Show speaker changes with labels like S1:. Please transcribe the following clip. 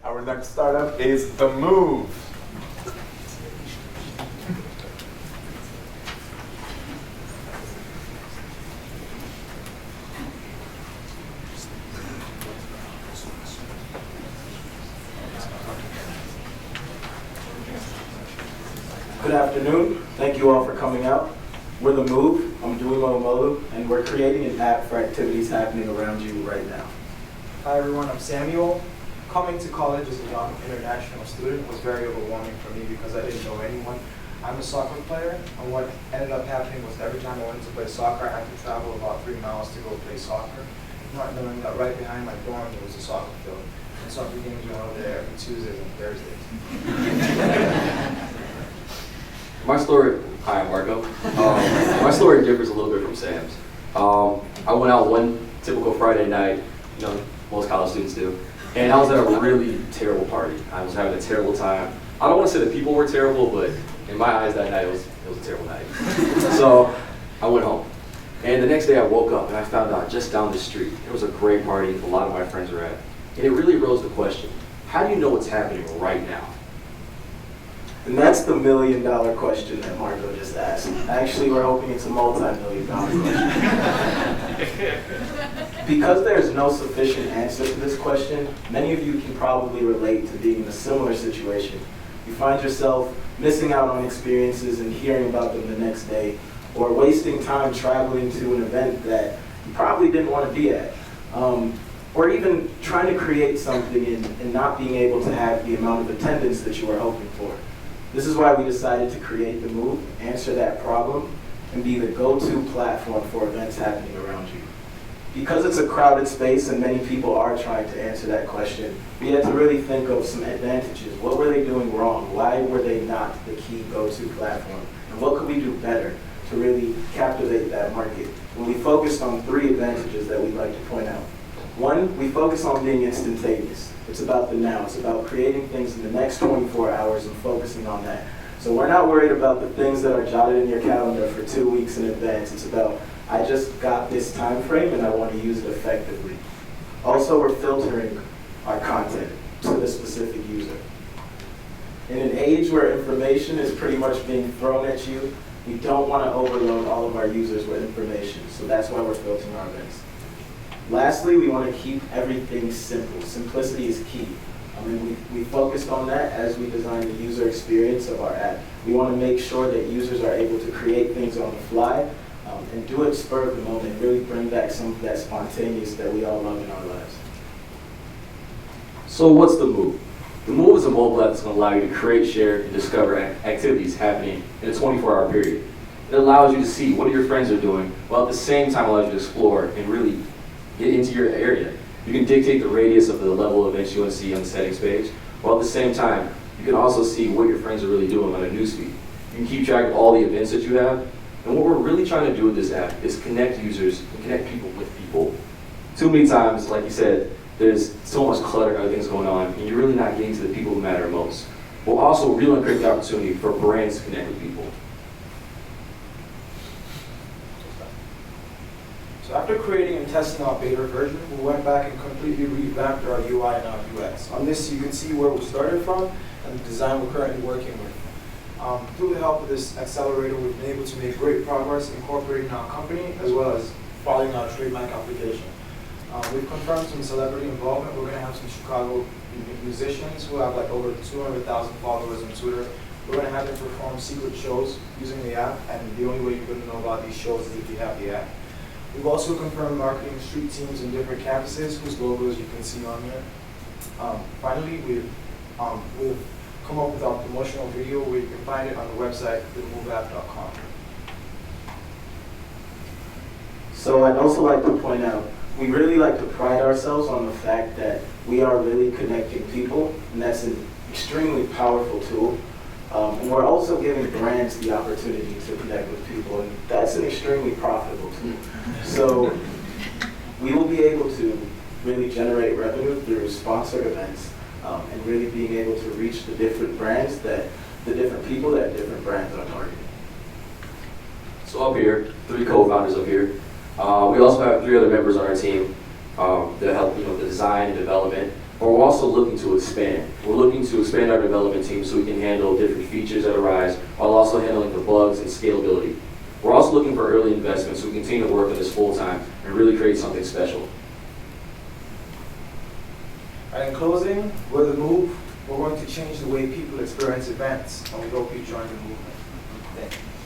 S1: Our next startup is the Mouve.
S2: Good afternoon. Thank you all for coming out. We're the Mouve. I'm Mouve, and we're creating an app for activities happening around you right now.
S3: Hi everyone, I'm Samuel. Coming to college as a young international student was very overwhelming for me because I didn't know anyone. I'm a soccer player, and what ended up happening was every time I wanted to play soccer, I had to travel about 3 miles to go play soccer, not knowing that right behind my dorm there was a soccer field. And soccer games went over there every Tuesdays and Thursdays.
S4: My story, hi, I'm Marco. My story differs a little bit from Sam's. I went out one typical Friday night, most college students do, and I was at a really terrible party. I was having a terrible time. I don't want to say that people were terrible, but in my eyes that night it was a terrible night. So I went home, and the next day I woke up and I found out just down the street there was a great party a lot of my friends were at, and it really rose the question: how do you know what's happening right now?
S2: And that's the million-dollar question that Marco just asked. Actually, we're hoping it's a multi-million-dollar question. Because there's no sufficient answer to this question, many of you can probably relate to being in a similar situation. You find yourself missing out on experiences and hearing about them the next day, or wasting time traveling to an event that you probably didn't want to be at. Or even trying to create something and not being able to have the amount of attendance that you were hoping for. This is why we decided to create the Mouve, answer that problem, and be the go-to platform for events happening around you. Because it's a crowded space and many people are trying to answer that question, we had to really think of some advantages. What were they doing wrong? Why were they not the key go-to platform? And what could we do better to really captivate that market? And we focused on 3 advantages that we'd like to point out. 1, we focus on being instantaneous. It's about the now. It's about creating things in the next 24 hours and focusing on that. So we're not worried about the things that are jotted in your calendar for 2 weeks in advance. It's about, I just got this time frame and I want to use it effectively. Also, we're filtering our content to the specific user. In an age where information is pretty much being thrown at you, we don't want to overload all of our users with information. So that's why we're filtering our events. Lastly, we want to keep everything simple. Simplicity is key. We focused on that as we designed the user experience of our app. We want to make sure that users are able to create things on the fly and do it spur of the moment, really bring back some of that spontaneous that we all love in our lives.
S4: So what's the Mouve? The Mouve is a mobile app that's going to allow you to create, share, and discover activities happening in a 24-hour period. It allows you to see what your friends are doing, while at the same time allows you to explore and really get into your area. You can dictate the radius of the level of events you want to see on the settings page, while at the same time, you can also see what your friends are really doing on a newsfeed. You can keep track of all the events that you have, and what we're really trying to do with this app is connect users and connect people with people. Too many times, like you said, there's so much clutter and other things going on, and you're really not getting to the people who matter most. We'll also really create the opportunity for brands to connect with people.
S3: So after creating and testing our beta version, we went back and completely revamped our UI and our UX. On this, you can see where we started from and the design we're currently working with. Through the help of this accelerator, we've been able to make great progress incorporating our company as well as following our trademark application. We've confirmed some celebrity involvement. We're going to have some Chicago musicians who have like over 200,000 followers on Twitter. We're going to have them perform secret shows using the app, and the only way you're going to know about these shows is if you have the app. We've also confirmed marketing street teams in different campuses whose logos you can see on here. Finally, we've come up with our promotional video where you can find it on the website, themouveapp.com.
S2: So I'd also like to point out, we really like to pride ourselves on the fact that we are really connecting people, and that's an extremely powerful tool. And we're also giving brands the opportunity to connect with people, and that's an extremely profitable tool. So we will be able to really generate revenue through sponsored events and really being able to reach the different brands the different people that different brands are targeting.
S4: So up here, 3 co-founders up here. We also have 3 other members on our team that help the design and development. But we're also looking to expand. We're looking to expand our development team so we can handle different features that arise while also handling the bugs and scalability. We're also looking for early investment so we can continue to work on this full time and really create something special.
S3: And in closing, with the Mouve, we're going to change the way people experience events, and we hope you join the movement. Thank you.